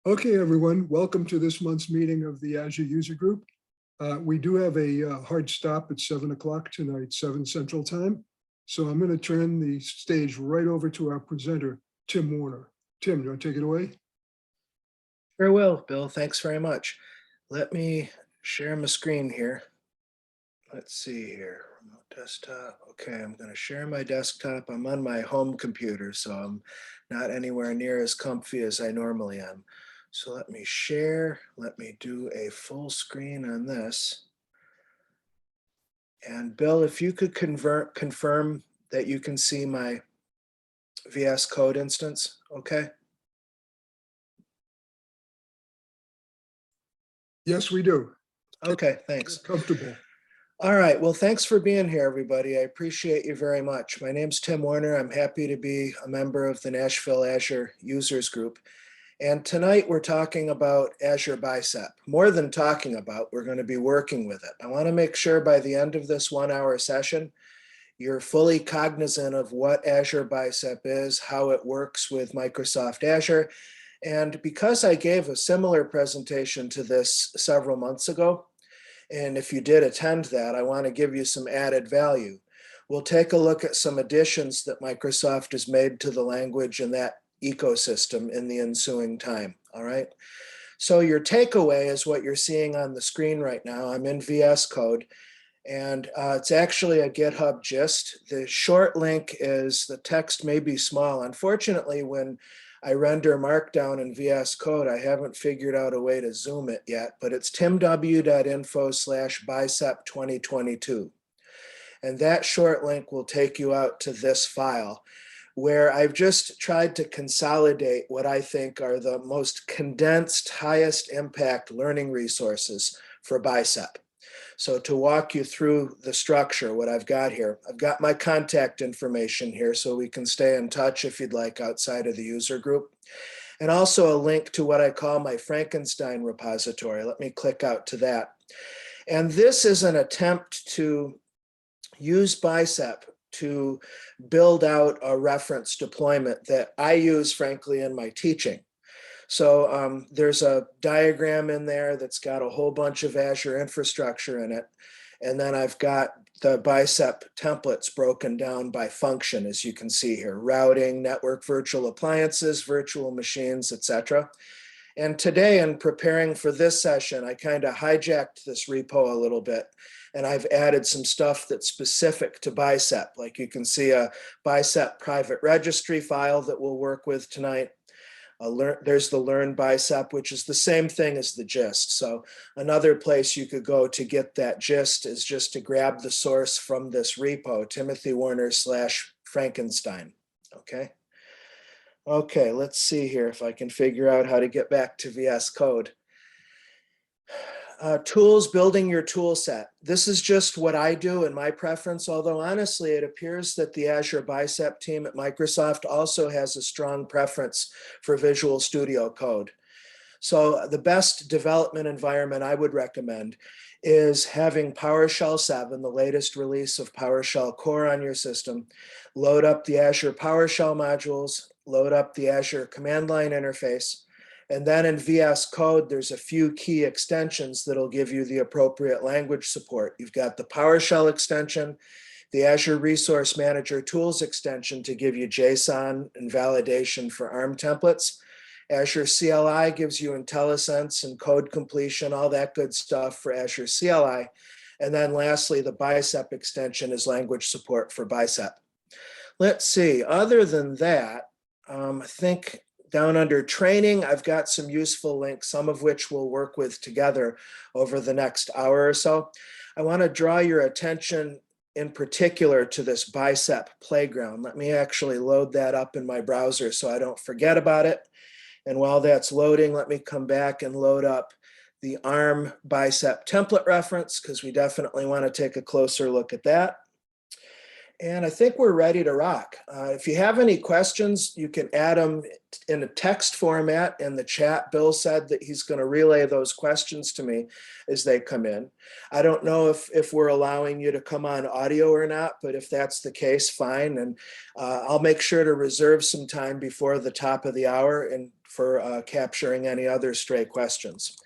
Okay, everyone, welcome to this month's meeting of the Azure User Group. We do have a hard stop at 7 o'clock tonight, 7 Central Time. So I'm going to turn the stage right over to our presenter, Tim Warner. Tim, you want to take it away? Very well, Bill. Thanks very much. Let me share my screen here. Let's see here. Remote desktop. Okay, I'm going to share my desktop. I'm on my home computer, so I'm not anywhere near as comfy as I normally am. So let me share. Let me do a full screen on this. And Bill, if you could confirm that you can see my VS Code instance, okay? Yes, we do. Okay, thanks. Comfortable. All right, well, thanks for being here, everybody. I appreciate you very much. My name's Tim Warner. I'm happy to be a member of the Nashville Azure Users Group. And tonight we're talking about Azure Bicep. More than talking about, we're going to be working with it. I want to make sure by the end of this 1-hour session, you're fully cognizant of what Azure Bicep is, how it works with Microsoft Azure. And because I gave a similar presentation to this several months ago, and if you did attend that, I want to give you some added value. We'll take a look at some additions that Microsoft has made to the language and that ecosystem in the ensuing time, all right? So your takeaway is what you're seeing on the screen right now. I'm in VS Code, and it's actually a GitHub gist. The short link is, the text may be small. Unfortunately, when I render Markdown in VS Code, I haven't figured out a way to zoom it yet, but it's timw.info/bicep2022. And that short link will take you out to this file, where I've just tried to consolidate what I think are the most condensed, highest impact learning resources for Bicep. So to walk you through the structure, what I've got here, I've got my contact information here so we can stay in touch if you'd like outside of the user group. And also a link to what I call my Frankenstein repository. Let me click out to that. And this is an attempt to use Bicep to build out a reference deployment that I use, frankly, in my teaching. So there's a diagram in there that's got a whole bunch of Azure infrastructure in it. And then I've got the Bicep templates broken down by function, as you can see here: routing, network virtual appliances, virtual machines, etc. And today, in preparing for this session, I kind of hijacked this repo a little bit, and I've added some stuff that's specific to Bicep. Like you can see a Bicep private registry file that we'll work with tonight. There's the Learn Bicep, which is the same thing as the gist. So another place you could go to get that gist is just to grab the source from this repo, Timothy Warner/Frankenstein. Okay. Okay, let's see here if I can figure out how to get back to VS Code. Tools, building your tool set. This is just what I do in my preference, although honestly, it appears that the Azure Bicep team at Microsoft also has a strong preference for Visual Studio Code. So the best development environment I would recommend is having PowerShell 7, the latest release of PowerShell Core, on your system. Load up the Azure PowerShell modules, load up the Azure command line interface, and then in VS Code, there's a few key extensions that'll give you the appropriate language support. You've got the PowerShell extension, the Azure Resource Manager tools extension to give you JSON and validation for ARM templates. Azure CLI gives you IntelliSense and code completion, all that good stuff for Azure CLI. And then lastly, the Bicep extension is language support for Bicep. Let's see, other than that, I think down under training, I've got some useful links, some of which we'll work with together over the next hour or so. I want to draw your attention in particular to this Bicep playground. Let me actually load that up in my browser so I don't forget about it. And while that's loading, let me come back and load up the ARM Bicep template reference, because we definitely want to take a closer look at that. And I think we're ready to rock. If you have any questions, you can add them in a text format in the chat. Bill said that he's going to relay those questions to me as they come in. I don't know if we're allowing you to come on audio or not, but if that's the case, fine. And I'll make sure to reserve some time before the top of the hour and for capturing any other stray questions.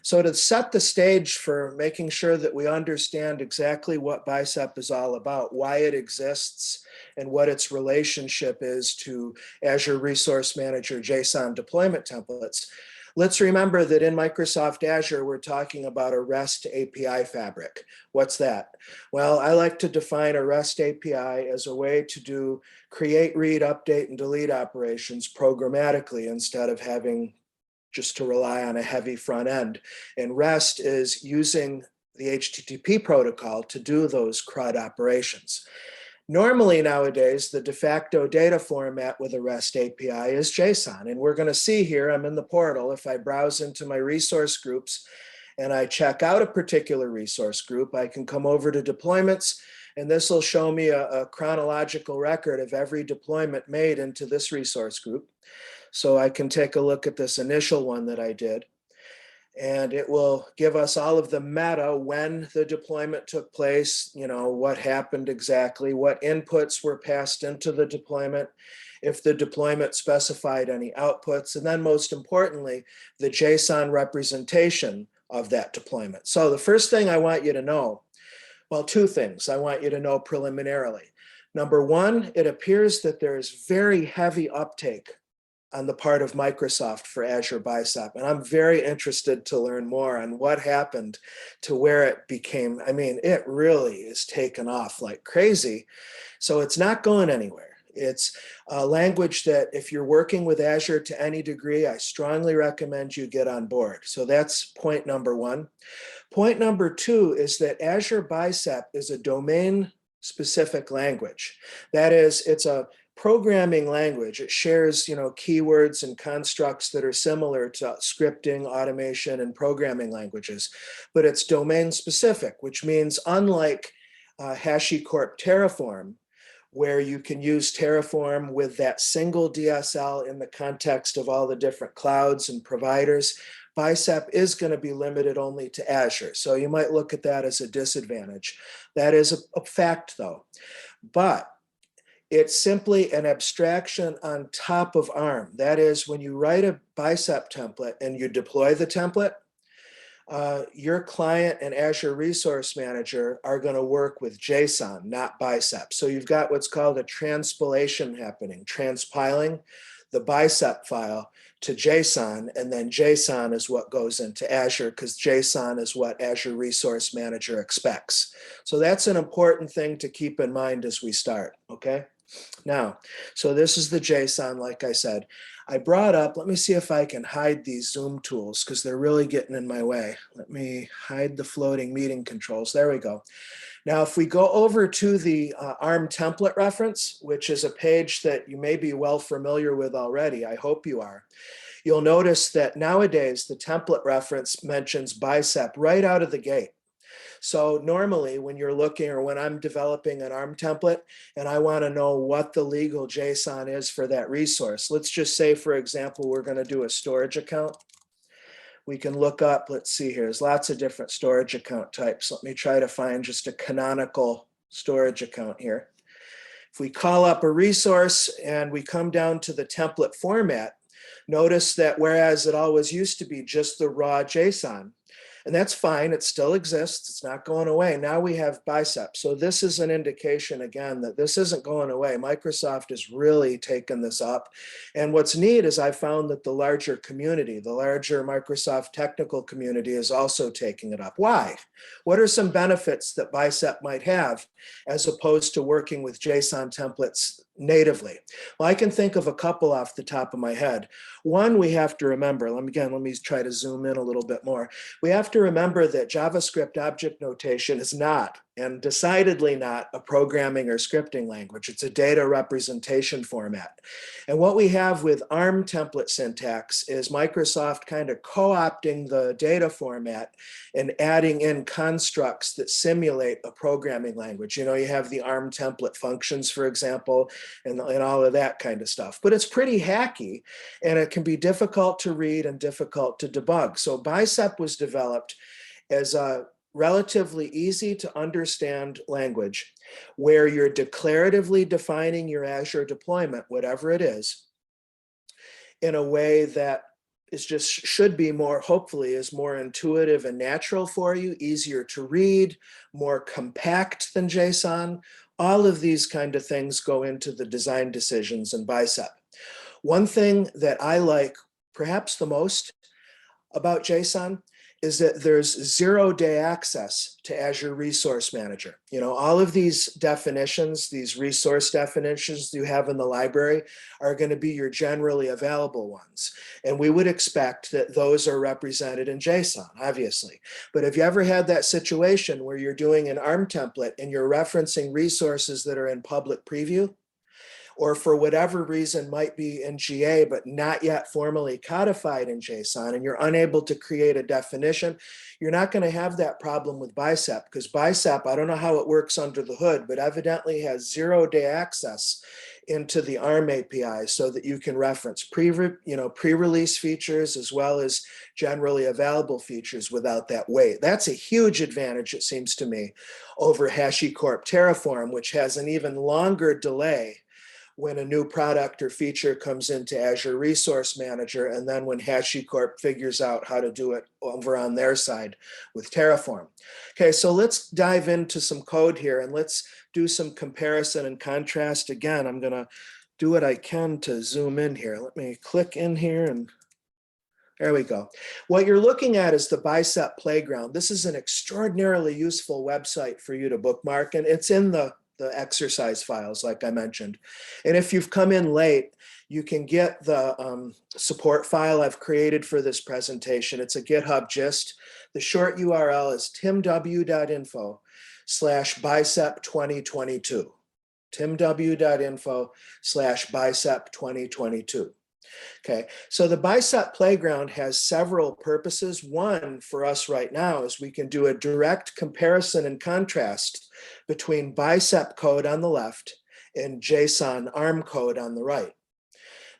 So to set the stage for making sure that we understand exactly what Bicep is all about, why it exists, and what its relationship is to Azure Resource Manager JSON deployment templates, let's remember that in Microsoft Azure, we're talking about a REST API fabric. What's that? Well, I like to define a REST API as a way to do create, read, update, and delete operations programmatically instead of having just to rely on a heavy front end. And REST is using the HTTP protocol to do those CRUD operations. Normally nowadays, the de facto data format with a REST API is JSON. And we're going to see here, I'm in the portal, if I browse into my resource groups and I check out a particular resource group, I can come over to deployments, and this will show me a chronological record of every deployment made into this resource group. So I can take a look at this initial one that I did, and it will give us all of the meta, when the deployment took place, you know, what happened exactly, what inputs were passed into the deployment, if the deployment specified any outputs, and then most importantly, the JSON representation of that deployment. So the first thing I want you to know, well, two things I want you to know preliminarily. Number one, it appears that there is very heavy uptake on the part of Microsoft for Azure Bicep. And I'm very interested to learn more on what happened to where it became, I mean, it really is taken off like crazy. So it's not going anywhere. It's a language that if you're working with Azure to any degree, I strongly recommend you get on board. So that's point number one. Point number two is that Azure Bicep is a domain-specific language. That is, it's a programming language. It shares, you know, keywords and constructs that are similar to scripting, automation, and programming languages, but it's domain specific, which means unlike HashiCorp Terraform, where you can use Terraform with that single DSL in the context of all the different clouds and providers, Bicep is going to be limited only to Azure. So you might look at that as a disadvantage. That is a fact though. But it's simply an abstraction on top of ARM. That is, when you write a Bicep template and you deploy the template, your client and Azure Resource Manager are going to work with JSON, not Bicep. So you've got what's called a transpilation happening, transpiling the Bicep file to JSON, and then JSON is what goes into Azure because JSON is what Azure Resource Manager expects. So that's an important thing to keep in mind as we start, okay? Now, so this is the JSON, like I said. I brought up, let me see if I can hide these Zoom tools because they're really getting in my way. Let me hide the floating meeting controls. There we go. Now, if we go over to the ARM template reference, which is a page that you may be well familiar with already, I hope you are, you'll notice that nowadays the template reference mentions Bicep right out of the gate. So normally when you're looking, or when I'm developing an ARM template and I want to know what the legal JSON is for that resource, let's just say, for example, we're going to do a storage account. We can look up, let's see here, there's lots of different storage account types. Let me try to find just a canonical storage account here. If we call up a resource and we come down to the template format, notice that whereas it always used to be just the raw JSON, and that's fine, it still exists, it's not going away. Now we have Bicep. So this is an indication again that this isn't going away. Microsoft has really taken this up. And what's neat is I found that the larger community, the larger Microsoft technical community is also taking it up. Why? What are some benefits that Bicep might have as opposed to working with JSON templates natively? Well, I can think of a couple off the top of my head. One, we have to remember, let me try to zoom in a little bit more. We have to remember that JavaScript object notation is not and decidedly not a programming or scripting language. It's a data representation format. And what we have with ARM template syntax is Microsoft kind of co-opting the data format and adding in constructs that simulate a programming language. You know, you have the ARM template functions, for example, and all of that kind of stuff. But it's pretty hacky, and it can be difficult to read and difficult to debug. So Bicep was developed as a relatively easy to understand language where you're declaratively defining your Azure deployment, whatever it is, in a way that is just should be more, hopefully, is more intuitive and natural for you, easier to read, more compact than JSON. All of these kind of things go into the design decisions in Bicep. One thing that I like perhaps the most about JSON is that there's 0-day access to Azure Resource Manager. You know, all of these definitions, these resource definitions you have in the library are going to be your generally available ones. And we would expect that those are represented in JSON, obviously. But have you ever had that situation where you're doing an ARM template and you're referencing resources that are in public preview, or for whatever reason might be in GA but not yet formally codified in JSON, and you're unable to create a definition? You're not going to have that problem with Bicep, because Bicep, I don't know how it works under the hood, but evidently has 0-day access into the ARM API so that you can reference pre-release features as well as generally available features without that wait. That's a huge advantage, it seems to me, over HashiCorp Terraform, which has an even longer delay when a new product or feature comes into Azure Resource Manager, and then when HashiCorp figures out how to do it over on their side with Terraform. Okay, so let's dive into some code here and let's do some comparison and contrast. Again, I'm gonna do what I can to zoom in here. Let me click in here and there we go. What you're looking at is the Bicep Playground. This is an extraordinarily useful website for you to bookmark, and it's in the exercise files, like I mentioned. And if you've come in late, you can get the support file I've created for this presentation. It's a GitHub gist. The short URL is timw.info/bicep2022. timw.info/bicep2022. Okay, so the Bicep Playground has several purposes. One for us right now is we can do a direct comparison and contrast between Bicep code on the left and JSON ARM code on the right.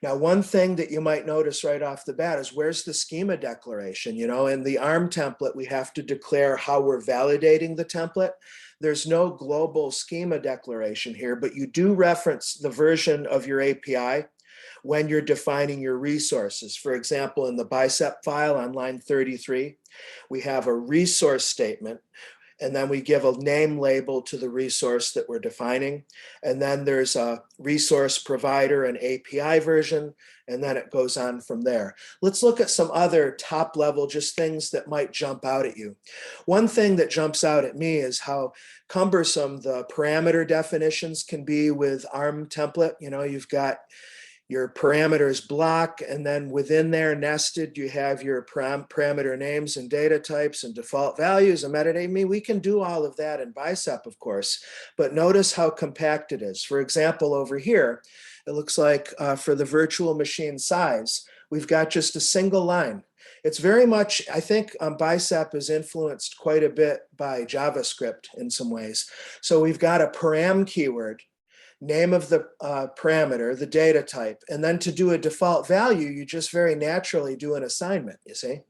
Now, one thing that you might notice right off the bat is where's the schema declaration? You know, in the ARM template, we have to declare how we're validating the template. There's no global schema declaration here, but you do reference the version of your API when you're defining your resources. For example, in the Bicep file on line 33, we have a resource statement, and then we give a name label to the resource that we're defining. And then there's a resource provider and API version, and then it goes on from there. Let's look at some other top level, just things that might jump out at you. One thing that jumps out at me is how cumbersome the parameter definitions can be with ARM template. You know, you've got your parameters block, and then within there nested, you have your parameter names and data types and default values and metadata. I mean, we can do all of that in Bicep, of course, but notice how compact it is. For example, over here, it looks like for the virtual machine size, we've got just a single line. It's very much, I think Bicep is influenced quite a bit by JavaScript in some ways. So we've got a param keyword, name of the parameter, the data type, and then to do a default value, you just very naturally do an assignment, you see.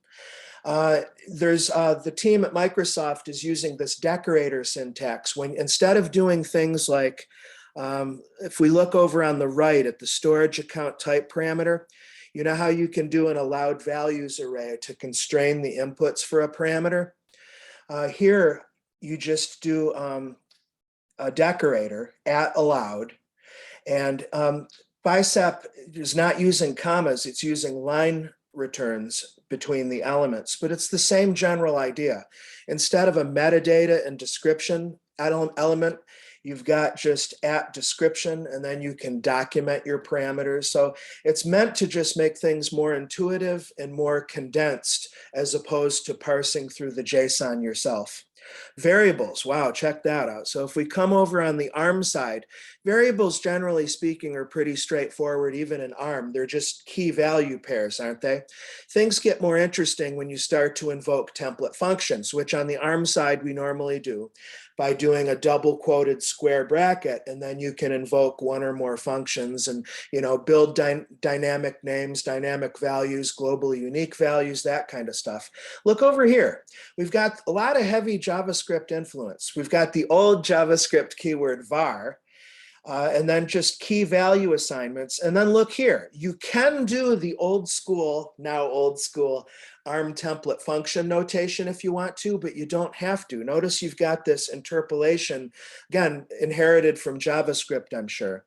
There's the team at Microsoft is using this decorator syntax when instead of doing things like, if we look over on the right at the storage account type parameter, you know how you can do an allowed values array to constrain the inputs for a parameter? Here, you just do a decorator at allowed, and Bicep is not using commas, it's using line returns between the elements, but it's the same general idea. Instead of a metadata and description element, you've got just at description, and then you can document your parameters. So it's meant to just make things more intuitive and more condensed as opposed to parsing through the JSON yourself. Variables, wow, check that out. So if we come over on the ARM side, variables generally speaking are pretty straightforward, even in ARM. They're just key value pairs, aren't they? Things get more interesting when you start to invoke template functions, which on the ARM side we normally do by doing a double quoted square bracket, and then you can invoke one or more functions and build dynamic names, dynamic values, globally unique values, that kind of stuff. Look over here. We've got a lot of heavy JavaScript influence. We've got the old JavaScript keyword var, and then just key value assignments. And then look here, you can do the old school, now old school, ARM template function notation if you want to, but you don't have to. Notice you've got this interpolation, again, inherited from JavaScript, I'm sure,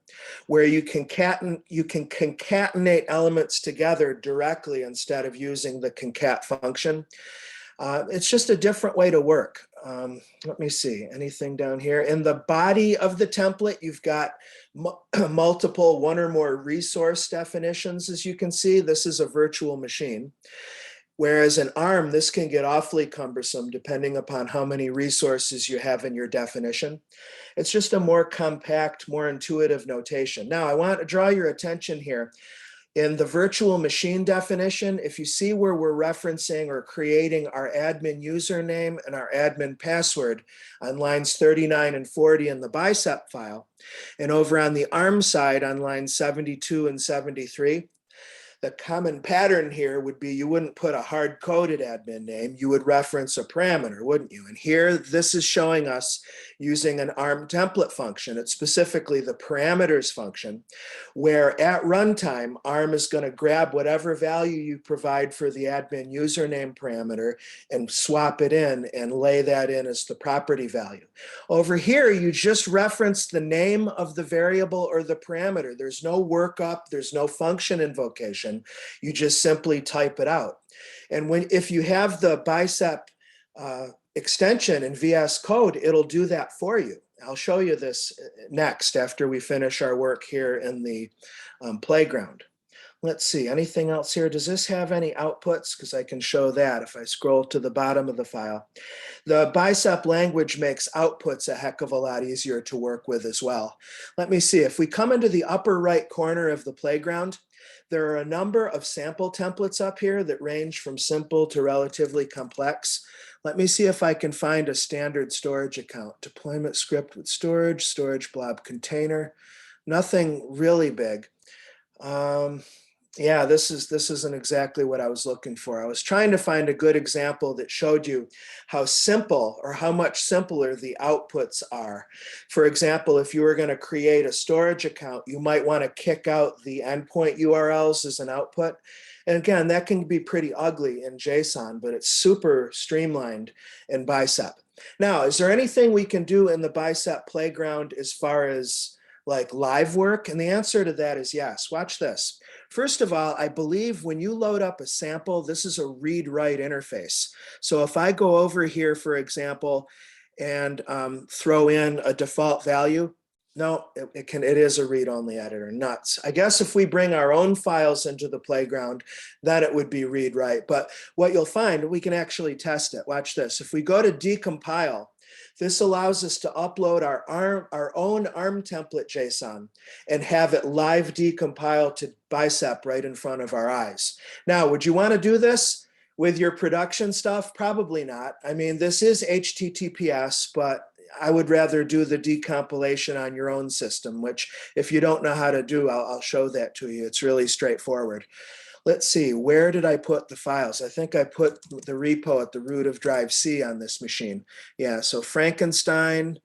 where you can concatenate elements together directly instead of using the concat function. It's just a different way to work. Let me see, anything down here? In the body of the template, you've got multiple one or more resource definitions, as you can see. This is a virtual machine. Whereas in ARM, this can get awfully cumbersome depending upon how many resources you have in your definition. It's just a more compact, more intuitive notation. Now, I want to draw your attention here. In the virtual machine definition, if you see where we're referencing or creating our admin username and our admin password on lines 39 and 40 in the Bicep file, and over on the ARM side on lines 72 and 73, the common pattern here would be you wouldn't put a hard-coded admin name, you would reference a parameter, wouldn't you? And here, this is showing us using an ARM template function. It's specifically the parameters function, where at runtime, ARM is going to grab whatever value you provide for the admin username parameter and swap it in and lay that in as the property value. Over here, you just reference the name of the variable or the parameter. There's no workup, there's no function invocation. You just simply type it out. And if you have the Bicep extension in VS Code, it'll do that for you. I'll show you this next after we finish our work here in the playground. Let's see, anything else here? Does this have any outputs? Because I can show that if I scroll to the bottom of the file. The Bicep language makes outputs a heck of a lot easier to work with as well. Let me see, if we come into the upper right corner of the playground, there are a number of sample templates up here that range from simple to relatively complex. Let me see if I can find a standard storage account. Deployment script with storage, storage blob container, nothing really big. Yeah, this isn't exactly what I was looking for. I was trying to find a good example that showed you how simple or how much simpler the outputs are. For example, if you were going to create a storage account, you might want to kick out the endpoint URLs as an output. And again, that can be pretty ugly in JSON, but it's super streamlined in Bicep. Now, is there anything we can do in the Bicep playground as far as like live work? And the answer to that is yes. Watch this. First of all, I believe when you load up a sample, this is a read-write interface. So if I go over here, for example, and throw in a default value, no, it is a read-only editor, nuts. I guess if we bring our own files into the playground, then it would be read-write. But what you'll find, we can actually test it. Watch this. If we go to decompile, this allows us to upload our own ARM template JSON and have it live decompile to Bicep right in front of our eyes. Now, would you want to do this with your production stuff? Probably not. I mean, this is HTTPS, but I would rather do the decompilation on your own system, which if you don't know how to do, I'll show that to you. It's really straightforward. Let's see, where did I put the files? I think I put the repo at the root of drive C on this machine. Yeah, so Frankenstein,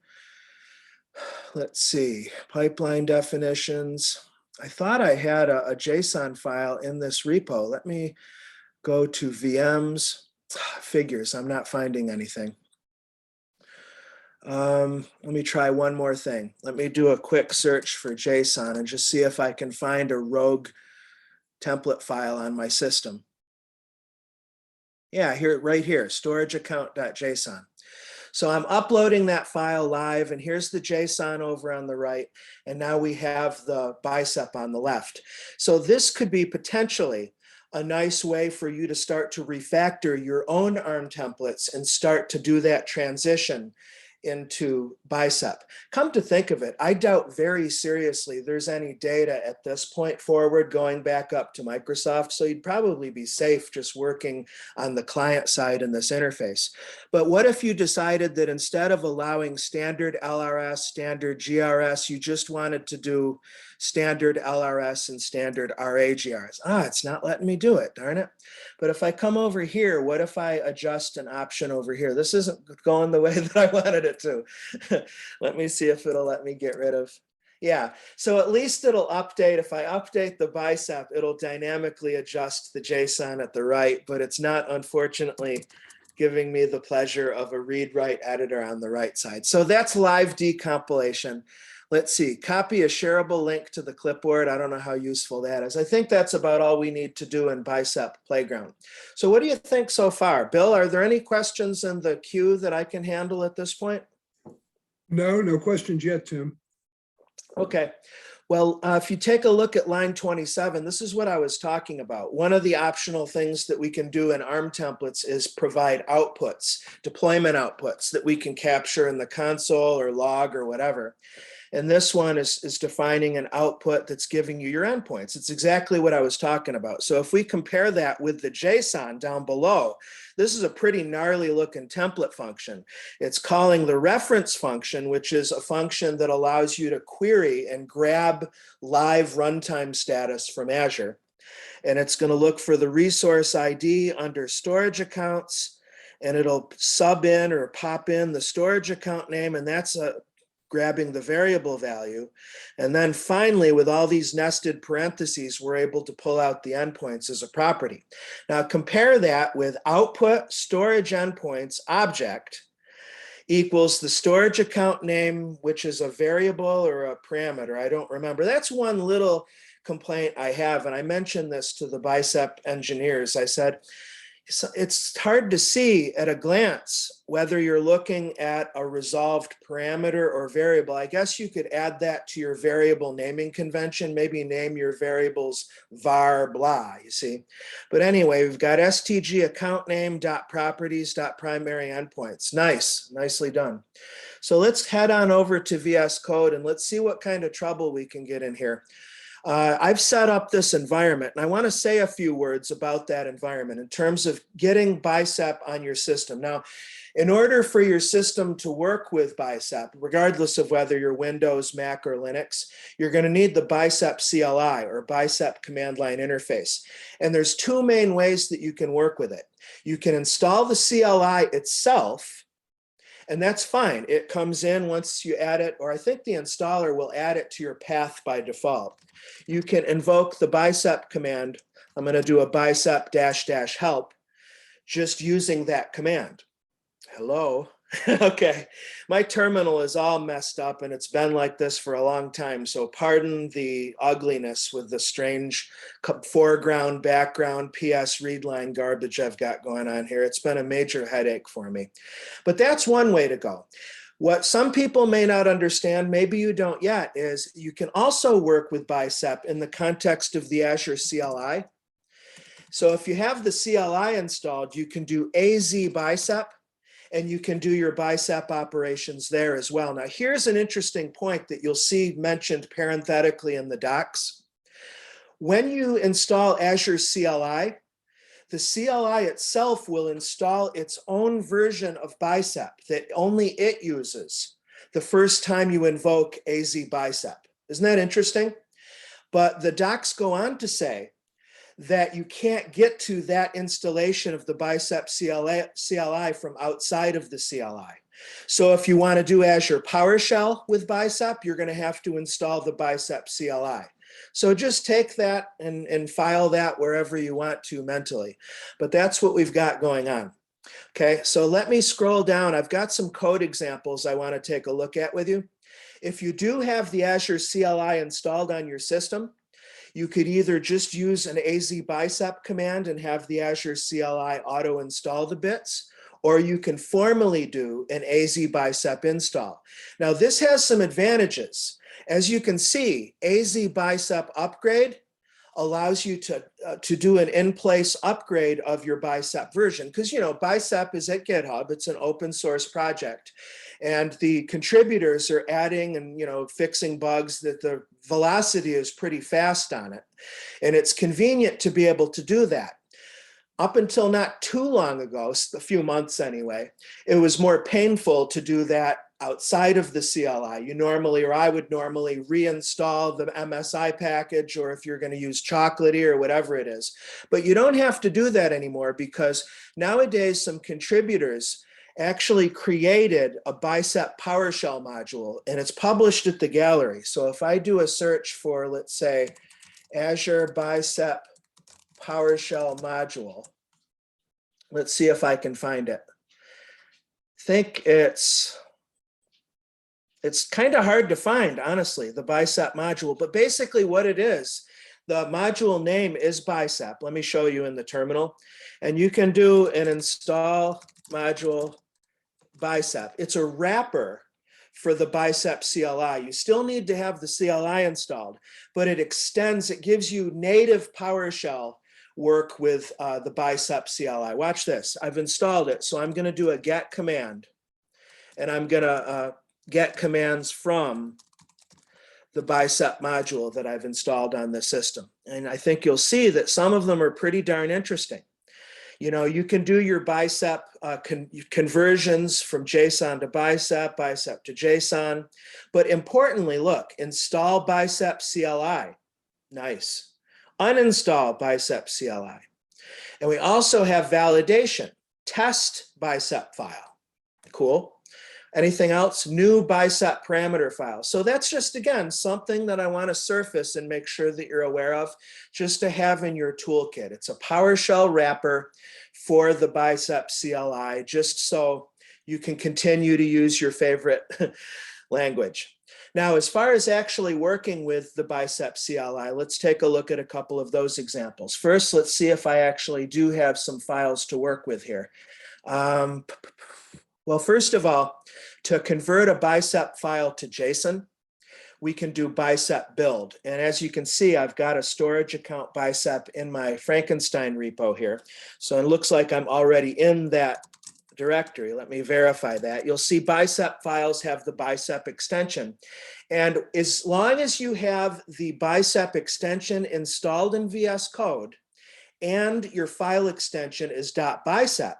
let's see, pipeline definitions. I thought I had a JSON file in this repo. Let me go to VMs, figures, I'm not finding anything. Let me try one more thing. Let me do a quick search for JSON and just see if I can find a rogue template file on my system. Yeah, here, right here, storageaccount.json. So I'm uploading that file live, and here's the JSON over on the right, and now we have the Bicep on the left. So this could be potentially a nice way for you to start to refactor your own ARM templates and start to do that transition into Bicep. Come to think of it, I doubt very seriously there's any data at this point forward going back up to Microsoft, so you'd probably be safe just working on the client side in this interface. But what if you decided that instead of allowing standard LRS, standard GRS, you just wanted to do standard LRS and standard RAGRs? It's not letting me do it, darn it. But if I come over here, what if I adjust an option over here? This isn't going the way that I wanted it to. Let me see if it'll let me get rid of. Yeah, so at least it'll update. If I update the Bicep, it'll dynamically adjust the JSON at the right, but it's not, unfortunately, giving me the pleasure of a read-write editor on the right side. So that's live decompilation. Let's see, copy a shareable link to the clipboard. I don't know how useful that is. I think that's about all we need to do in Bicep Playground. So what do you think so far? Bill, are there any questions in the queue that I can handle at this point? No questions yet, Tim. Okay. Well, if you take a look at line 27, this is what I was talking about. One of the optional things that we can do in ARM templates is provide outputs, deployment outputs that we can capture in the console or log or whatever. And this one is defining an output that's giving you your endpoints. It's exactly what I was talking about. So if we compare that with the JSON down below, this is a pretty gnarly looking template function. It's calling the reference function, which is a function that allows you to query and grab live runtime status from Azure. And it's going to look for the resource ID under storage accounts, and it'll sub in or pop in the storage account name, and that's grabbing the variable value. And then finally, with all these nested parentheses, we're able to pull out the endpoints as a property. Now compare that with output storage endpoints object equals the storage account name, which is a variable or a parameter. I don't remember. That's one little complaint I have. And I mentioned this to the Bicep engineers. I said, it's hard to see at a glance whether you're looking at a resolved parameter or variable. I guess you could add that to your variable naming convention, maybe name your variables var blah, you see. But anyway, we've got stg account name dot properties dot primary endpoints. Nice, nicely done. So let's head on over to VS Code and let's see what kind of trouble we can get in here. I've set up this environment, and I want to say a few words about that environment in terms of getting Bicep on your system. Now, in order for your system to work with Bicep, regardless of whether you're Windows, Mac, or Linux, you're going to need the Bicep CLI or Bicep command line interface. And there's two main ways that you can work with it. You can install the CLI itself, and that's fine. It comes in once you add it, or I think the installer will add it to your path by default. You can invoke the Bicep command. I'm going to do a bicep -- help just using that command. Hello. Okay, my terminal is all messed up and it's been like this for a long time, so pardon the ugliness with the strange foreground, background, PS readline garbage I've got going on here. It's been a major headache for me. But that's one way to go. What some people may not understand, maybe you don't yet, is you can also work with Bicep in the context of the Azure CLI. So if you have the CLI installed, you can do AZ Bicep, and you can do your Bicep operations there as well. Now, here's an interesting point that you'll see mentioned parenthetically in the docs. When you install Azure CLI, the CLI itself will install its own version of Bicep that only it uses the first time you invoke AZ Bicep. Isn't that interesting? But the docs go on to say that you can't get to that installation of the Bicep CLI from outside of the CLI. So if you want to do Azure PowerShell with Bicep, you're going to have to install the Bicep CLI. So just take that and file that wherever you want to mentally. But that's what we've got going on. Okay, so let me scroll down. I've got some code examples I want to take a look at with you. If you do have the Azure CLI installed on your system, you could either just use an AZ Bicep command and have the Azure CLI auto install the bits, or you can formally do an AZ Bicep install. Now, this has some advantages. As you can see, AZ Bicep upgrade allows you to do an in-place upgrade of your Bicep version. Because, you know, Bicep is at GitHub. It's an open source project. And the contributors are adding and, you know, fixing bugs that the velocity is pretty fast on it. And it's convenient to be able to do that. Up until not too long ago, a few months anyway, it was more painful to do that outside of the CLI. You normally, or I would normally reinstall the MSI package, or if you're going to use Chocolatey or whatever it is. But you don't have to do that anymore, because nowadays some contributors actually created a Bicep PowerShell module, and it's published at the gallery. So if I do a search for, let's say, Azure Bicep PowerShell module, let's see if I can find it. I think it's kind of hard to find, honestly, the Bicep module, but basically what it is, the module name is Bicep. Let me show you in the terminal, and you can do an install module Bicep. It's a wrapper for the Bicep CLI. You still need to have the CLI installed, but it extends, it gives you native PowerShell work with the Bicep CLI. Watch this, I've installed it. So I'm gonna do a get command, and I'm gonna get commands from the Bicep module that I've installed on the system. And I think you'll see that some of them are pretty darn interesting. You know, you can do your Bicep conversions from JSON to Bicep, Bicep to JSON. But importantly, look, install Bicep CLI. Nice. Uninstall Bicep CLI. And we also have validation, test Bicep file. Cool. Anything else? New Bicep parameter file. So that's just, again, something that I want to surface and make sure that you're aware of, just to have in your toolkit. It's a PowerShell wrapper for the Bicep CLI, just so you can continue to use your favorite language. Now, as far as actually working with the Bicep CLI, let's take a look at a couple of those examples. First, let's see if I actually do have some files to work with here. Well, first of all, to convert a Bicep file to JSON, we can do Bicep build. And as you can see, I've got a storage account Bicep in my Frankenstein repo here. So it looks like I'm already in that directory. Let me verify that. You'll see Bicep files have the Bicep extension. And as long as you have the Bicep extension installed in VS Code and your file extension is .bicep,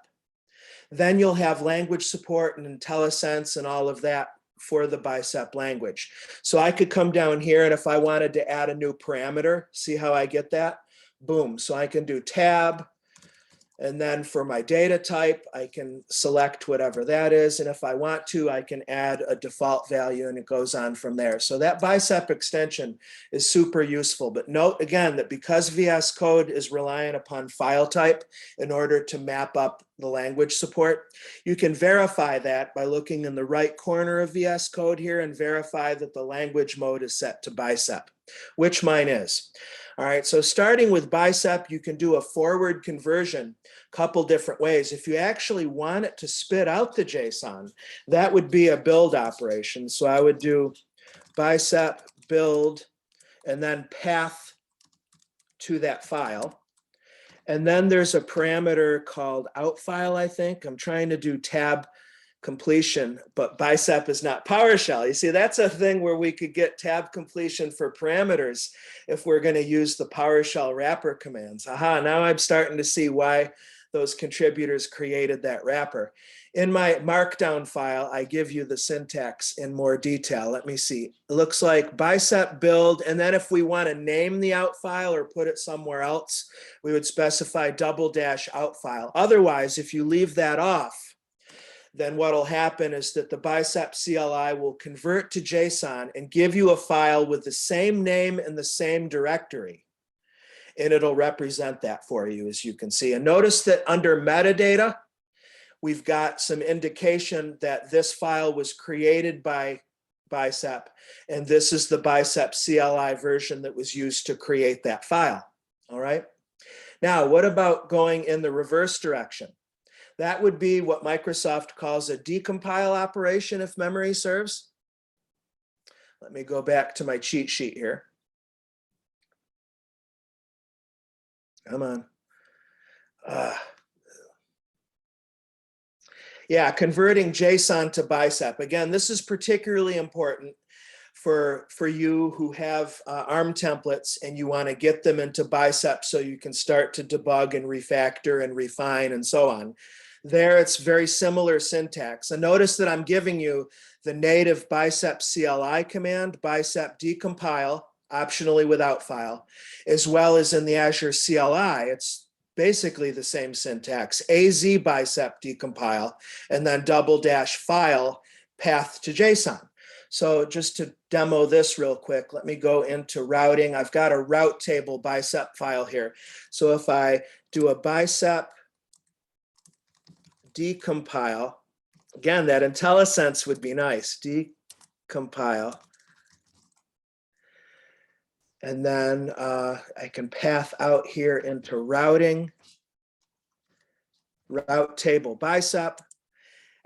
then you'll have language support and IntelliSense and all of that for the Bicep language. So I could come down here, and if I wanted to add a new parameter, see how I get that? Boom. So I can do tab, and then for my data type, I can select whatever that is. And if I want to, I can add a default value, and it goes on from there. So that Bicep extension is super useful. But note again that because VS Code is relying upon file type in order to map up the language support, you can verify that by looking in the right corner of VS Code here and verify that the language mode is set to Bicep, which mine is. All right, so starting with Bicep, you can do a forward conversion a couple different ways. If you actually want it to spit out the JSON, that would be a build operation. So I would do Bicep build and then path to that file. And then there's a parameter called outFile, I think. I'm trying to do tab completion, but Bicep is not PowerShell. You see, that's a thing where we could get tab completion for parameters if we're going to use the PowerShell wrapper commands. Aha, now I'm starting to see why those contributors created that wrapper. In my markdown file, I give you the syntax in more detail. Let me see. It looks like Bicep build, and then if we want to name the out file or put it somewhere else, we would specify _out file. Otherwise, if you leave that off, then what will happen is that the Bicep CLI will convert to JSON and give you a file with the same name and the same directory. And it'll represent that for you, as you can see. And notice that under metadata, we've got some indication that this file was created by Bicep, and this is the Bicep CLI version that was used to create that file. All right. Now, what about going in the reverse direction? That would be what Microsoft calls a decompile operation, if memory serves. Let me go back to my cheat sheet here. Come on. Yeah, converting JSON to Bicep. Again, this is particularly important for you who have ARM templates and you want to get them into Bicep so you can start to debug and refactor and refine and so on. There, it's very similar syntax. And notice that I'm giving you the native Bicep CLI command, Bicep decompile, optionally without file, as well as in the Azure CLI. It's basically the same syntax, AZ Bicep decompile, and then _file path to JSON. So just to demo this real quick, let me go into routing. I've got a route table Bicep file here. So if I do a Bicep decompile, again, that IntelliSense would be nice, decompile. And then I can path out here into routing, route table Bicep,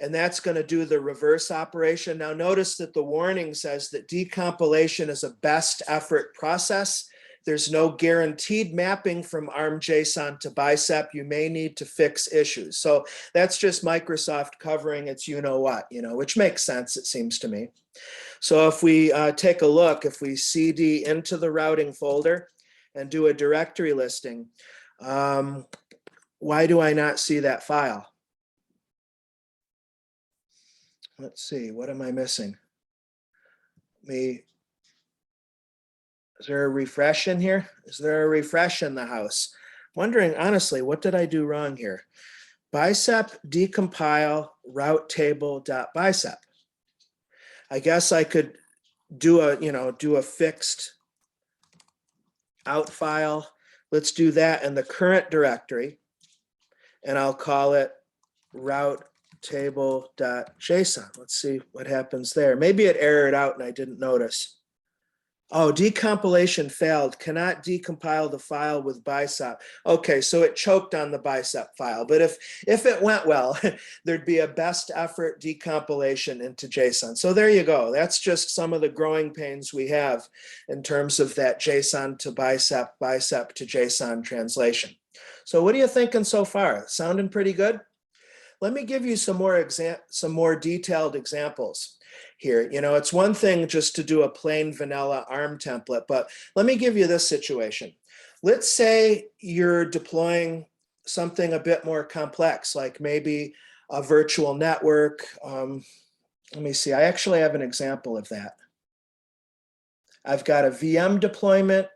and that's going to do the reverse operation. Now notice that the warning says that decompilation is a best effort process. There's no guaranteed mapping from ARM JSON to Bicep. You may need to fix issues. So that's just Microsoft covering its you-know-what, which makes sense, it seems to me. So if we take a look, if we CD into the routing folder and do a directory listing, why do I not see that file? Let's see, what am I missing? Is there a refresh in here? Is there a refresh in the house? Wondering, honestly, what did I do wrong here? Bicep decompile route table.bicep. I guess I could do a fixed out file. Let's do that in the current directory, and I'll call it route table.json. Let's see what happens there. Maybe it errored out and I didn't notice. Oh, decompilation failed. Cannot decompile the file with Bicep. Okay, so it choked on the Bicep file. But if it went well, there'd be a best effort decompilation into JSON. So there you go. That's just some of the growing pains we have in terms of that JSON to Bicep, Bicep to JSON translation. So what are you thinking so far? Sounding pretty good? Let me give you some more detailed examples here. It's one thing just to do a plain vanilla ARM template, but let me give you this situation. Let's say you're deploying something a bit more complex, like maybe a virtual network. Let me see, I actually have an example of that. I've got a VM deployment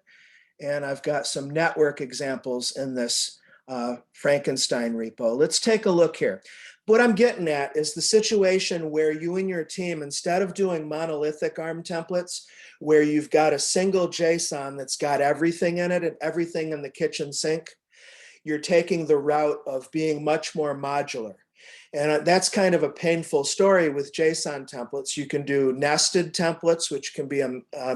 and I've got some network examples in this Frankenstein repo. Let's take a look here. What I'm getting at is the situation where you and your team, instead of doing monolithic ARM templates, where you've got a single JSON that's got everything in it and everything in the kitchen sink, you're taking the route of being much more modular. And that's kind of a painful story with JSON templates. You can do nested templates, which can be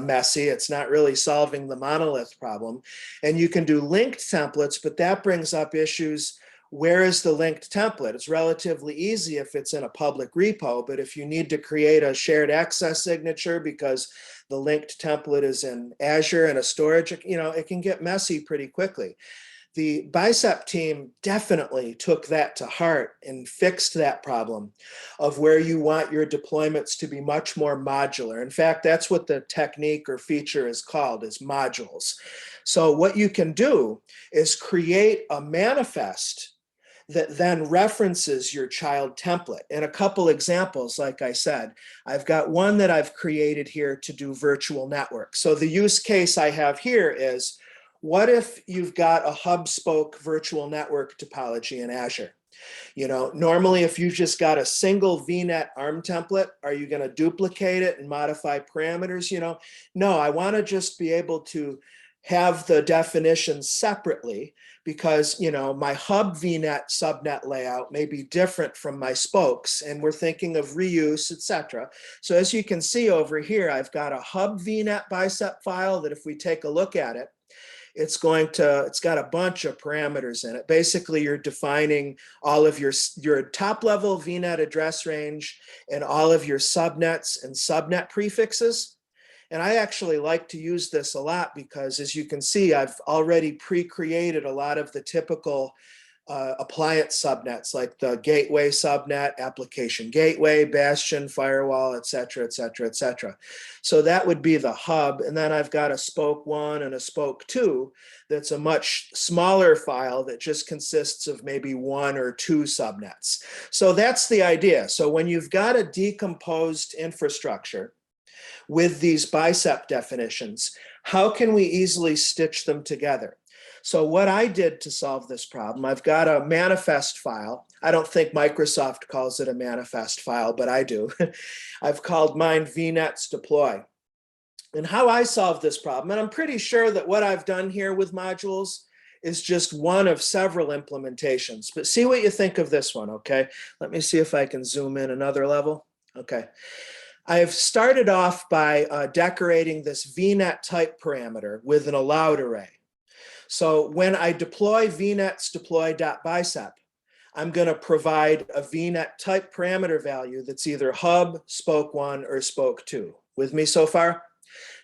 messy. It's not really solving the monolith problem. And you can do linked templates, but that brings up issues. Where is the linked template? It's relatively easy if it's in a public repo, but if you need to create a shared access signature because the linked template is in Azure and a storage, it can get messy pretty quickly. The Bicep team definitely took that to heart and fixed that problem of where you want your deployments to be much more modular. In fact, that's what the technique or feature is called, is modules. So what you can do is create a manifest that then references your child template. And a couple examples, like I said, I've got one that I've created here to do virtual network. So the use case I have here is, what if you've got a hub spoke virtual network topology in Azure? Normally if you've just got a single VNet ARM template, are you going to duplicate it and modify parameters? No, I want to just be able to have the definitions separately because, my hub VNet subnet layout may be different from my spokes and we're thinking of reuse, etc. So as you can see over here, I've got a hub VNet Bicep file that if we take a look at it, it's got a bunch of parameters in it. Basically, you're defining all of your top level VNet address range and all of your subnets and subnet prefixes. And I actually like to use this a lot because, as you can see, I've already pre-created a lot of the typical appliance subnets, like the gateway subnet, application gateway, bastion, firewall, et cetera, et cetera, et cetera. So that would be the hub. And then I've got a spoke 1 and a spoke 2 that's a much smaller file that just consists of maybe 1 or 2 subnets. So that's the idea. So when you've got a decomposed infrastructure with these bicep definitions, how can we easily stitch them together? So what I did to solve this problem, I've got a manifest file. I don't think Microsoft calls it a manifest file, but I do. I've called mine vnets deploy. And how I solve this problem, and I'm pretty sure that what I've done here with modules is just one of several implementations, but see what you think of this one, okay? Let me see if I can zoom in another level. Okay. I've started off by decorating this vnet type parameter with an allowed array. So when I deploy vnets deploy.bicep, I'm going to provide a vnet type parameter value that's either hub, spoke 1, or spoke 2. With me so far?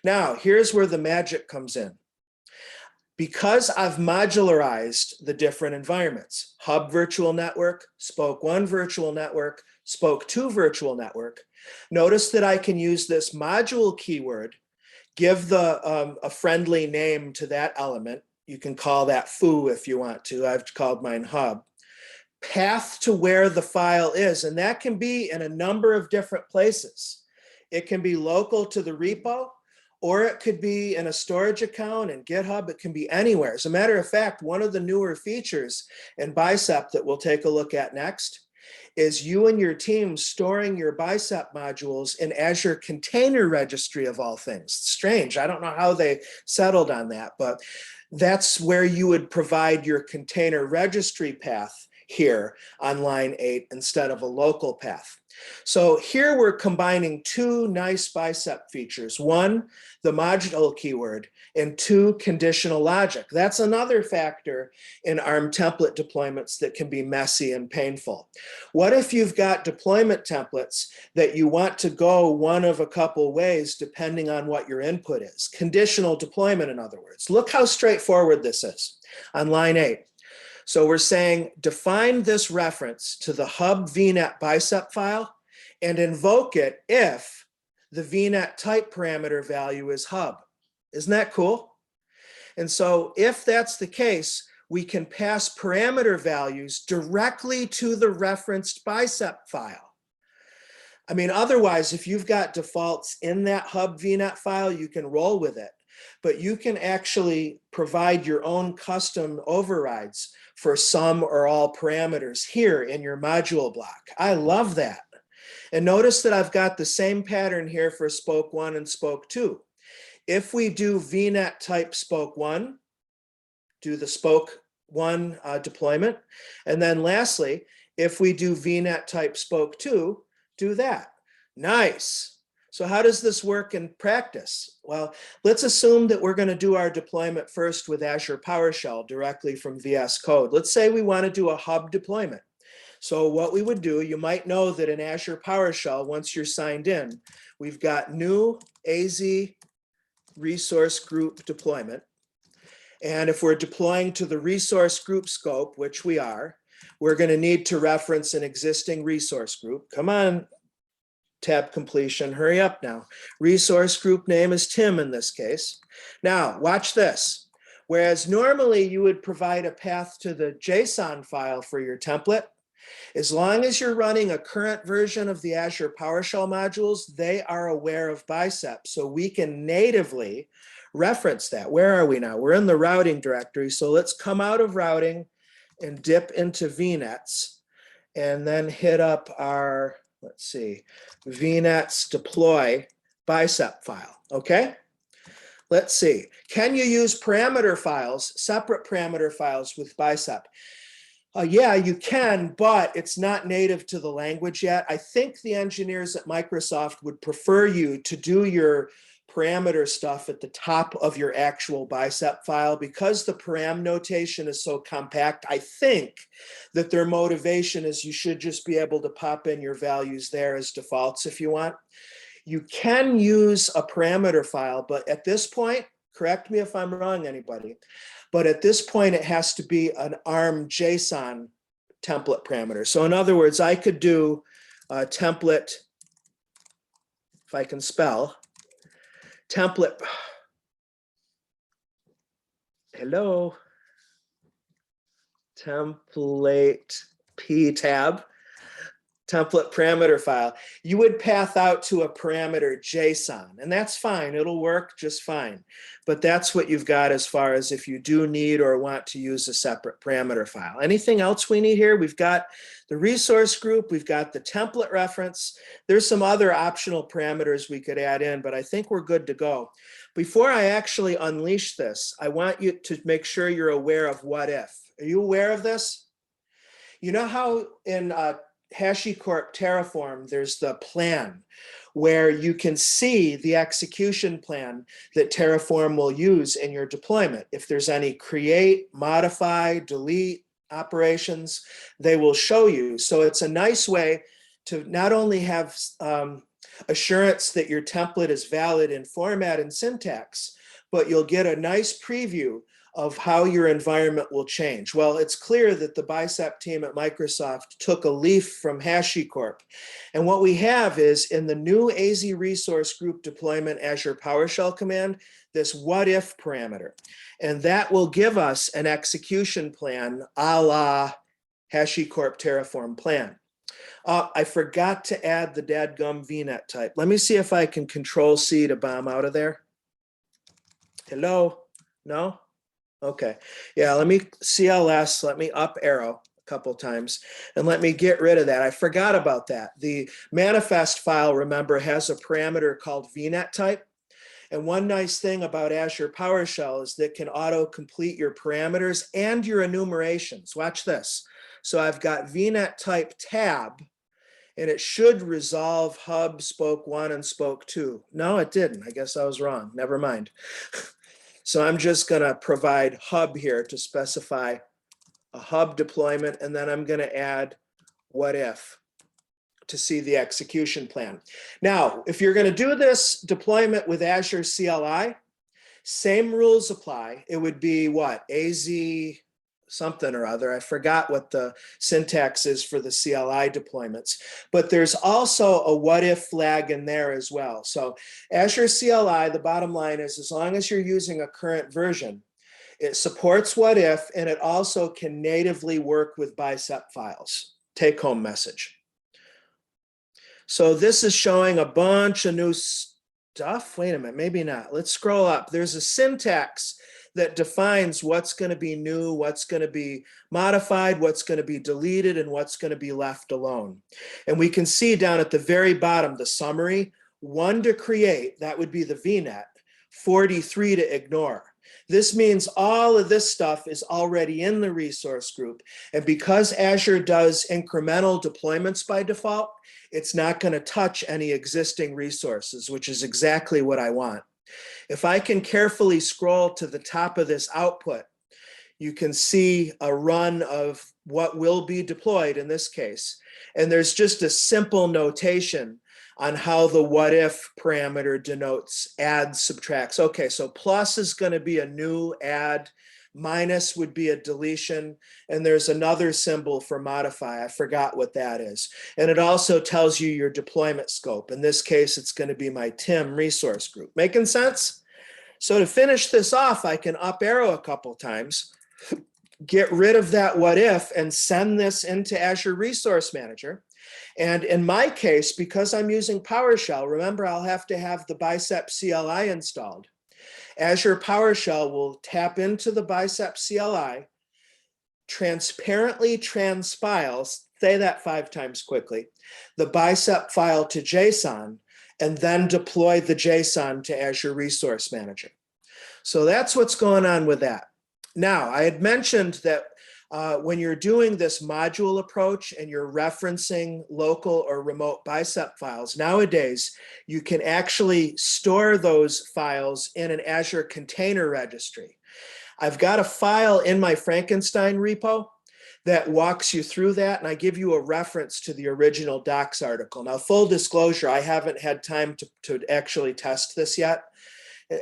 Now, here's where the magic comes in. Because I've modularized the different environments, hub virtual network, spoke 1 virtual network, spoke 2 virtual network, notice that I can use this module keyword, give a friendly name to that element. You can call that foo if you want to. I've called mine hub. Path to where the file is, and that can be in a number of different places. It can be local to the repo, or it could be in a storage account in GitHub. It can be anywhere. As a matter of fact, one of the newer features in Bicep that we'll take a look at next is you and your team storing your Bicep modules in Azure Container Registry of all things. Strange. I don't know how they settled on that, but that's where you would provide your container registry path here on line 8 instead of a local path. So here we're combining 2 nice Bicep features. 1, the module keyword, and 2, conditional logic. That's another factor in ARM template deployments that can be messy and painful. What if you've got deployment templates that you want to go one of a couple ways depending on what your input is? Conditional deployment, in other words. Look how straightforward this is on line 8. So we're saying define this reference to the hub vnet bicep file and invoke it if the vnet type parameter value is hub. Isn't that cool? And so if that's the case, we can pass parameter values directly to the referenced bicep file. I mean, otherwise, if you've got defaults in that hub vnet file, you can roll with it. But you can actually provide your own custom overrides for some or all parameters here in your module block. I love that. And notice that I've got the same pattern here for spoke 1 and spoke 2. If we do vnet type spoke 1, do the spoke 1 deployment. And then lastly, if we do vnet type spoke 2, do that. Nice. So how does this work in practice? Well, let's assume that we're going to do our deployment first with Azure PowerShell directly from VS Code. Let's say we want to do a hub deployment. So what we would do, you might know that in Azure PowerShell, once you're signed in, we've got new AZ resource group deployment. And if we're deploying to the resource group scope, which we are, we're going to need to reference an existing resource group. Come on, tab completion, hurry up now. Resource group name is Tim in this case. Now, watch this. Whereas normally you would provide a path to the JSON file for your template, as long as you're running a current version of the Azure PowerShell modules, they are aware of Bicep. So we can natively reference that. Where are we now? We're in the routing directory. So let's come out of routing and dip into vnets and then hit up our, let's see, vnets deploy Bicep file. Okay. Let's see. Can you use parameter files, separate parameter files with Bicep? Yeah, you can, but it's not native to the language yet. I think the engineers at Microsoft would prefer you to do your parameter stuff at the top of your actual Bicep file because the param notation is so compact. I think that their motivation is you should just be able to pop in your values there as defaults if you want. You can use a parameter file, but at this point, correct me if I'm wrong, anybody, but at this point, it has to be an ARM JSON template parameter. So in other words, I could do a template, if I can spell, template, hello, template P tab, template parameter file. You would path out to a parameter JSON, and that's fine. It'll work just fine. But that's what you've got as far as if you do need or want to use a separate parameter file. Anything else we need here? We've got the resource group. We've got the template reference. There's some other optional parameters we could add in, but I think we're good to go. Before I actually unleash this, I want you to make sure you're aware of what if. Are you aware of this? You know how in HashiCorp Terraform, there's the plan where you can see the execution plan that Terraform will use in your deployment. If there's any create, modify, delete operations, they will show you. So it's a nice way to not only have assurance that your template is valid in format and syntax, but you'll get a nice preview of how your environment will change. Well, it's clear that the Bicep team at Microsoft took a leaf from HashiCorp. And what we have is in the new AZ Resource Group deployment Azure PowerShell command, this what if parameter. And that will give us an execution plan a la HashiCorp Terraform plan. I forgot to add the dadgum VNet type. Let me see if I can Control C to bomb out of there. Hello? No? Okay, yeah, let me CLS, let me up arrow a couple times and let me get rid of that. I forgot about that. The manifest file, remember, has a parameter called VNet type. And one nice thing about Azure PowerShell is that it can auto-complete your parameters and your enumerations. Watch this. So I've got VNet type tab, and it should resolve hub spoke 1 and spoke 2. No, it didn't. I guess I was wrong. Never mind. So I'm just going to provide hub here to specify a hub deployment, and then I'm going to add what if to see the execution plan. Now, if you're going to do this deployment with Azure CLI, same rules apply. It would be what? AZ something or other. I forgot what the syntax is for the CLI deployments, but there's also a what if flag in there as well. So Azure CLI, the bottom line is as long as you're using a current version, it supports what if, and it also can natively work with Bicep files. Take home message. So this is showing a bunch of new stuff. Wait a minute, maybe not. Let's scroll up. There's a syntax that defines what's going to be new, what's going to be modified, what's going to be deleted, and what's going to be left alone. And we can see down at the very bottom, the summary, 1 to create, that would be the VNet, 43 to ignore. This means all of this stuff is already in the resource group. And because Azure does incremental deployments by default, it's not going to touch any existing resources, which is exactly what I want. If I can carefully scroll to the top of this output, you can see a run of what will be deployed in this case. And there's just a simple notation on how the what if parameter denotes add, subtracts. Okay, so plus is going to be a new add, minus would be a deletion, and there's another symbol for modify. I forgot what that is. And it also tells you your deployment scope. In this case, it's going to be my TIM resource group. Making sense? So to finish this off, I can up arrow a couple times, get rid of that what if, and send this into Azure Resource Manager. And in my case, because I'm using PowerShell, remember I'll have to have the Bicep CLI installed. Azure PowerShell will tap into the Bicep CLI, transparently transpiles, say that 5 times quickly, the Bicep file to JSON, and then deploy the JSON to Azure Resource Manager. So that's what's going on with that. Now, I had mentioned that when you're doing this module approach and you're referencing local or remote Bicep files, nowadays you can actually store those files in an Azure container registry. I've got a file in my Frankenstein repo that walks you through that, and I give you a reference to the original docs article. Now, full disclosure, I haven't had time to actually test this yet.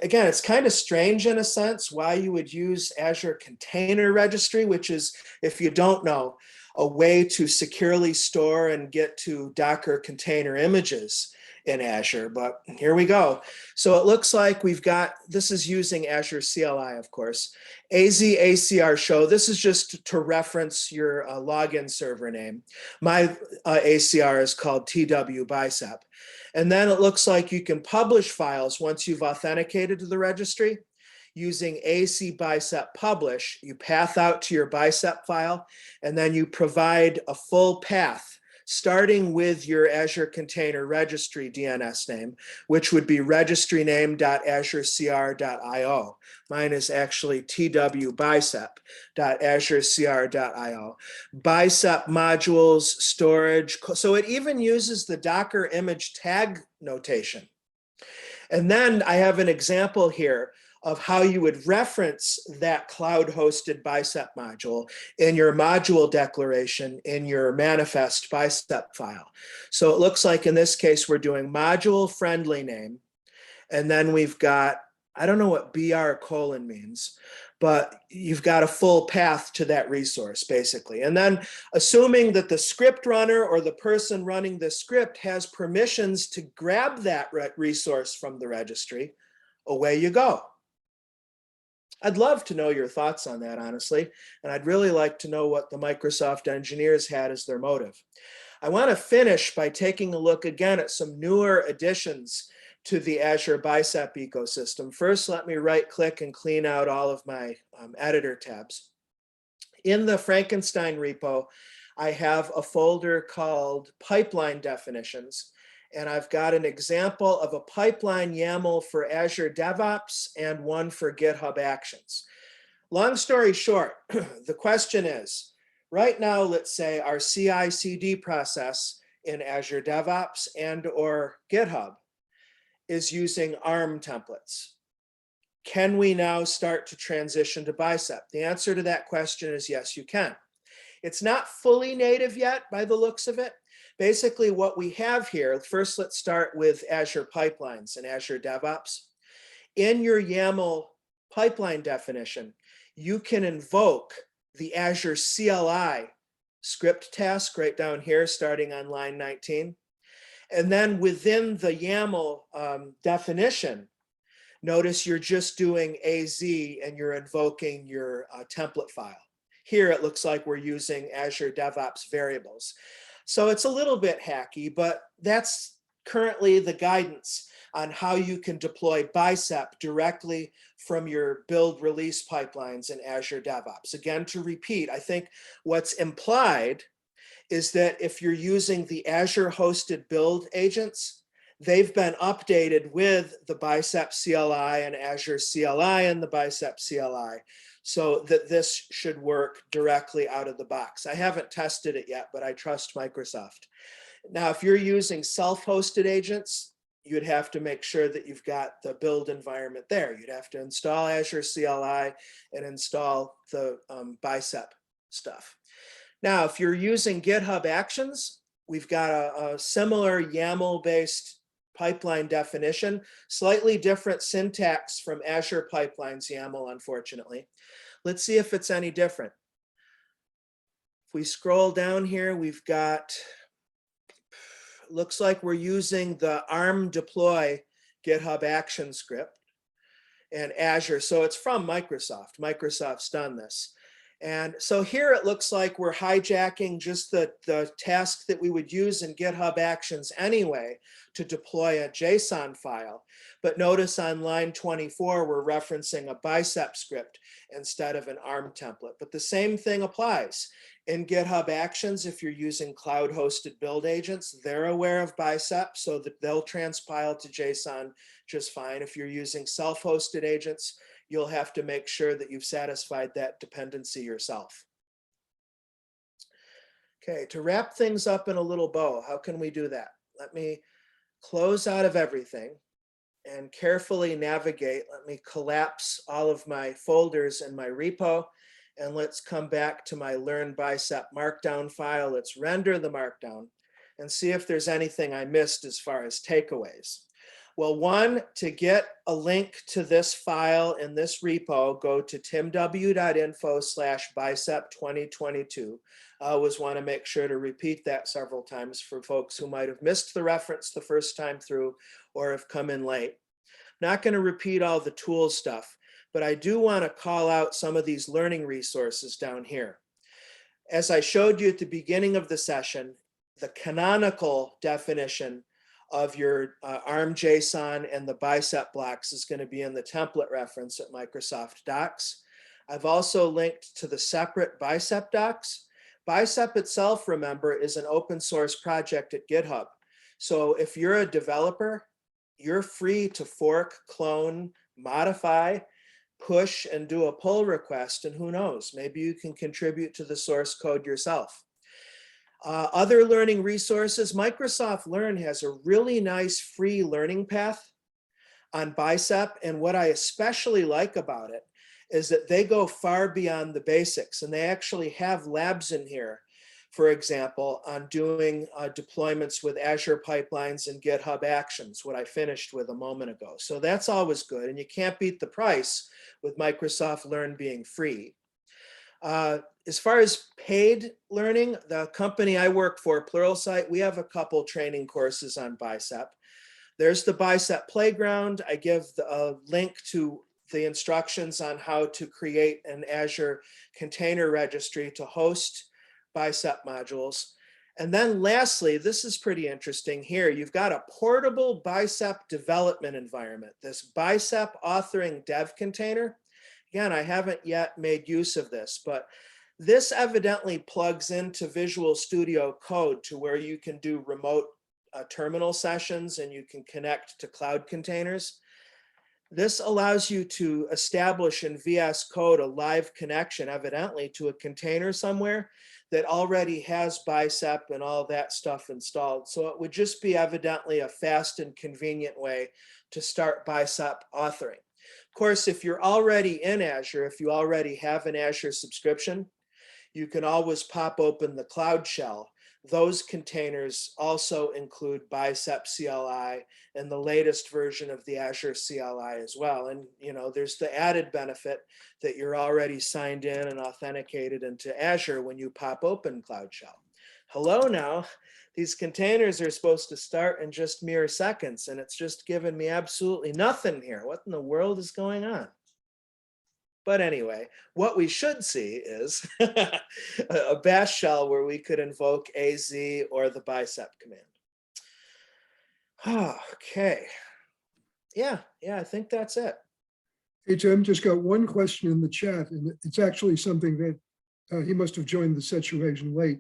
Again, it's kind of strange in a sense why you would use Azure Container Registry, which is, if you don't know, a way to securely store and get to Docker container images in Azure, but here we go. So it looks like we've got, this is using Azure CLI, of course, AZACR show. This is just to reference your login server name. My ACR is called TW Bicep. And then it looks like you can publish files once you've authenticated to the registry using AC Bicep publish. You path out to your Bicep file, and then you provide a full path starting with your Azure Container Registry DNS name, which would be registryname.azurecr.io. Mine is actually twbicep.azurecr.io. Bicep modules, storage. So it even uses the Docker image tag notation. And then I have an example here of how you would reference that cloud-hosted Bicep module in your module declaration in your manifest Bicep file. So it looks like in this case, we're doing module friendly name. And then we've got, I don't know what BR : means, but you've got a full path to that resource basically. And then assuming that the script runner or the person running the script has permissions to grab that resource from the registry, away you go. I'd love to know your thoughts on that, honestly, and I'd really like to know what the Microsoft engineers had as their motive. I want to finish by taking a look again at some newer additions to the Azure Bicep ecosystem. First, let me right-click and clean out all of my editor tabs. In the Frankenstein repo, I have a folder called Pipeline Definitions, and I've got an example of a pipeline YAML for Azure DevOps and one for GitHub Actions. Long story short, the question is, right now, let's say our CI/CD process in Azure DevOps and or GitHub is using ARM templates. Can we now start to transition to Bicep? The answer to that question is yes, you can. It's not fully native yet by the looks of it. Basically what we have here, first let's start with Azure Pipelines and Azure DevOps. In your YAML pipeline definition, you can invoke the Azure CLI script task right down here starting on line 19. And then within the YAML definition, notice you're just doing AZ and you're invoking your template file. Here it looks like we're using Azure DevOps variables. So it's a little bit hacky, but that's currently the guidance on how you can deploy Bicep directly from your build release pipelines in Azure DevOps. Again, to repeat, I think what's implied is that if you're using the Azure hosted build agents, they've been updated with the Bicep CLI and Azure CLI and the Bicep CLI, so that this should work directly out of the box. I haven't tested it yet, but I trust Microsoft. Now, if you're using self-hosted agents, you'd have to make sure that you've got the build environment there. You'd have to install Azure CLI and install the Bicep stuff. Now, if you're using GitHub Actions, we've got a similar YAML-based pipeline definition, slightly different syntax from Azure Pipelines YAML, unfortunately. Let's see if it's any different. If we scroll down here, we've got, looks like we're using the ARM deploy GitHub action script and Azure. So it's from Microsoft. Microsoft's done this. And so here it looks like we're hijacking just the task that we would use in GitHub Actions anyway to deploy a JSON file. But notice on line 24, we're referencing a Bicep script instead of an ARM template. But the same thing applies. In GitHub Actions, if you're using cloud-hosted build agents, they're aware of Bicep so that they'll transpile to JSON just fine. If you're using self-hosted agents, you'll have to make sure that you've satisfied that dependency yourself. Okay, to wrap things up in a little bow, how can we do that? Let me close out of everything and carefully navigate. Let me collapse all of my folders in my repo And let's come back to my Learn Bicep markdown file. Let's render the markdown and see if there's anything I missed as far as takeaways. Well, one, to get a link to this file in this repo, go to timw.info/bicep2022. I always want to make sure to repeat that several times for folks who might have missed the reference the first time through or have come in late. Not going to repeat all the tool stuff, but I do want to call out some of these learning resources down here. As I showed you at the beginning of the session, the canonical definition of your ARM JSON and the bicep blocks is going to be in the template reference at Microsoft Docs. I've also linked to the separate Bicep docs. Bicep itself, remember, is an open source project at GitHub. So if you're a developer, you're free to fork, clone, modify, push, and do a pull request. And who knows, maybe you can contribute to the source code yourself. Other learning resources, Microsoft Learn has a really nice free learning path on Bicep. And what I especially like about it is that they go far beyond the basics, and they actually have labs in here, for example, on doing deployments with Azure pipelines and GitHub Actions, what I finished with a moment ago. So that's always good, and you can't beat the price with Microsoft Learn being free. As far as paid learning, the company I work for, Pluralsight, we have a couple training courses on Bicep. There's the Bicep Playground. I give a link to the instructions on how to create an Azure container registry to host Bicep modules. And then lastly, this is pretty interesting here. You've got a portable Bicep development environment, this Bicep authoring dev container. Again, I haven't yet made use of this, but this evidently plugs into Visual Studio Code to where you can do remote terminal sessions and you can connect to cloud containers. This allows you to establish in VS Code a live connection, evidently, to a container somewhere that already has Bicep and all that stuff installed. So it would just be evidently a fast and convenient way to start Bicep authoring. Of course, if you're already in Azure, if you already have an Azure subscription, you can always pop open the Cloud Shell. Those containers also include Bicep CLI and the latest version of the Azure CLI as well. And there's the added benefit that you're already signed in and authenticated into Azure when you pop open Cloud Shell. Hello now. These containers are supposed to start in just mere seconds, and it's just given me absolutely nothing here. What in the world is going on? But anyway, what we should see is a bash shell where we could invoke AZ or the Bicep command. Okay. Yeah, I think that's it. Hey, Tim, just got one question in the chat, and it's actually something that he must have joined the session late,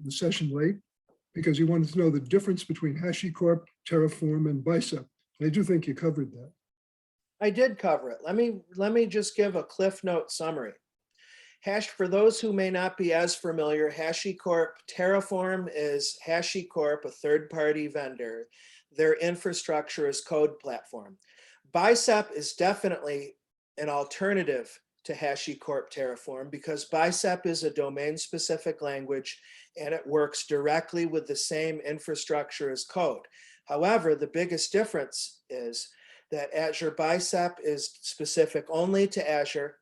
because he wanted to know the difference between HashiCorp, Terraform, and Bicep. I do think you covered that. I did cover it. Let me just give a Cliff Note summary. For those who may not be as familiar, HashiCorp, Terraform is HashiCorp, a third-party vendor. Their infrastructure is code platform. Bicep is definitely an alternative to HashiCorp Terraform because Bicep is a domain-specific language and it works directly with the same infrastructure as code. However, the biggest difference is that Azure Bicep is specific only to Azure.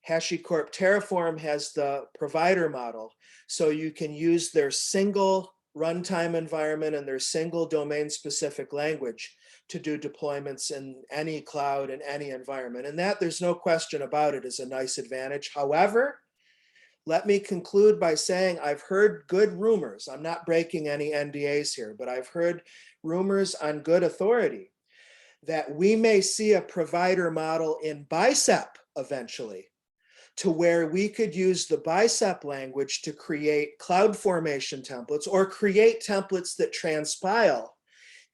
HashiCorp Terraform has the provider model, so you can use their single runtime environment and their single domain-specific language to do deployments in any cloud and any environment. And that, there's no question about it, is a nice advantage. However, let me conclude by saying I've heard good rumors. I'm not breaking any NDAs here, but I've heard rumors on good authority that we may see a provider model in Bicep eventually, to where we could use the Bicep language to create CloudFormation templates or create templates that transpile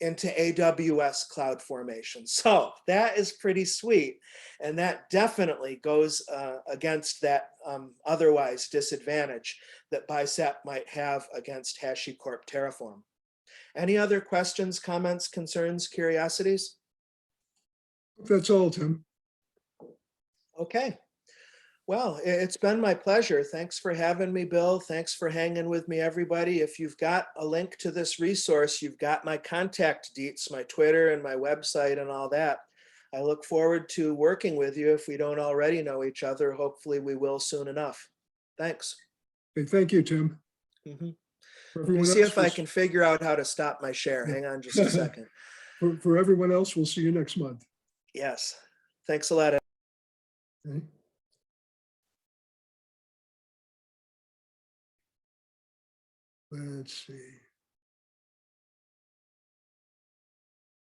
into AWS CloudFormation. So that is pretty sweet. And that definitely goes against that otherwise disadvantage that Bicep might have against HashiCorp Terraform. Any other questions, comments, concerns, curiosities? That's all, Tim. Okay. Well, it's been my pleasure. Thanks for having me, Bill. Thanks for hanging with me, everybody. If you've got a link to this resource, you've got my contact deets, my Twitter and my website and all that. I look forward to working with you. If we don't already know each other, hopefully we will soon enough. Thanks. Okay, thank you, Tim. Mhm. For Let me everyone see else, if I can figure out how to stop my share. Hang on just a second. for everyone else, we'll see you next month. Yes. Thanks a lot. Okay. Let's see.